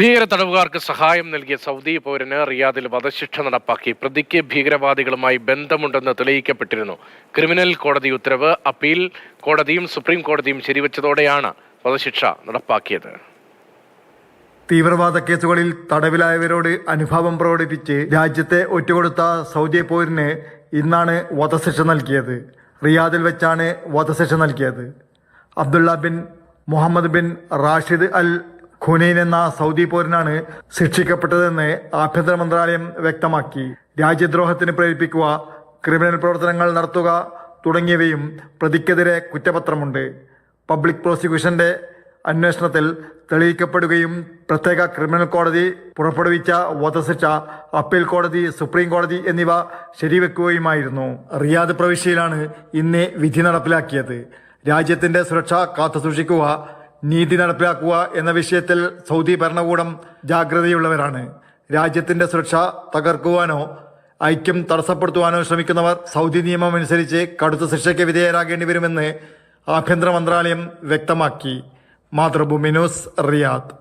ഭീകര തടവുകാർക്ക് സഹായം നൽകിയ സൗദി പൗരന് റിയാദിൽ വധശിക്ഷ നടപ്പാക്കി. പ്രതിക്ക് ഭീകരവാദികളുമായി ബന്ധമുണ്ടെന്ന് തെളിയിക്കപ്പെട്ടിരുന്നു. ക്രിമിനൽ കോടതി ഉത്തരവ് അപ്പീൽ കോടതിയും സുപ്രീം കോടതിയും ശരിവച്ചതോടെയാണ് വധശിക്ഷ നടപ്പാക്കിയത്. തീവ്രവാദ കേസുകളിൽ തടവിലായവരോട് അനുഭാവം പ്രകടിപ്പിച്ച് രാജ്യത്തെ ഒറ്റുകൊടുത്ത സൗദി പൗരന് ഇന്നാണ് വധശിക്ഷ നൽകിയത്. റിയാദിൽ വെച്ചാണ് വധശിക്ഷ നൽകിയത്. Abdullah bin Muhammad bin Rashid al Khunain എന്ന സൗദി പൗരനാണ് ശിക്ഷിക്കപ്പെട്ടതെന്ന് ആഭ്യന്തര മന്ത്രാലയം വ്യക്തമാക്കി. രാജ്യദ്രോഹത്തിന് പ്രേരിപ്പിക്കുക, ക്രിമിനൽ പ്രവർത്തനങ്ങൾ നടത്തുക തുടങ്ങിയവയും പ്രതിക്കെതിരെ കുറ്റപത്രമുണ്ട്. പബ്ലിക് പ്രോസിക്യൂഷന്റെ അന്വേഷണത്തിൽ തെളിയിക്കപ്പെടുകയും പ്രത്യേക ക്രിമിനൽ കോടതി പുറപ്പെടുവിച്ച വധശിക്ഷ അപ്പീൽ കോടതി, സുപ്രീം കോടതി എന്നിവ ശരിവെക്കുകയുമായിരുന്നു. റിയാദ് പ്രവിശ്യയിലാണ് ഇന്ന് വിധി നടപ്പിലാക്കിയത്. രാജ്യത്തിന്റെ സുരക്ഷ കാത്തുസൂക്ഷിക്കുക, നീതി നടപ്പിലാക്കുക എന്ന വിഷയത്തിൽ സൗദി ഭരണകൂടം ജാഗ്രതയുള്ളവരാണ്. രാജ്യത്തിന്റെ സുരക്ഷ തകർക്കുവാനോ ഐക്യം തടസ്സപ്പെടുത്തുവാനോ ശ്രമിക്കുന്നവർ സൗദി നിയമം അനുസരിച്ച് കടുത്ത ശിക്ഷയ്ക്ക് വിധേയരാകേണ്ടി വരുമെന്ന് ആഭ്യന്തര മന്ത്രാലയം വ്യക്തമാക്കി. Mathrubhumi news, Riyadh.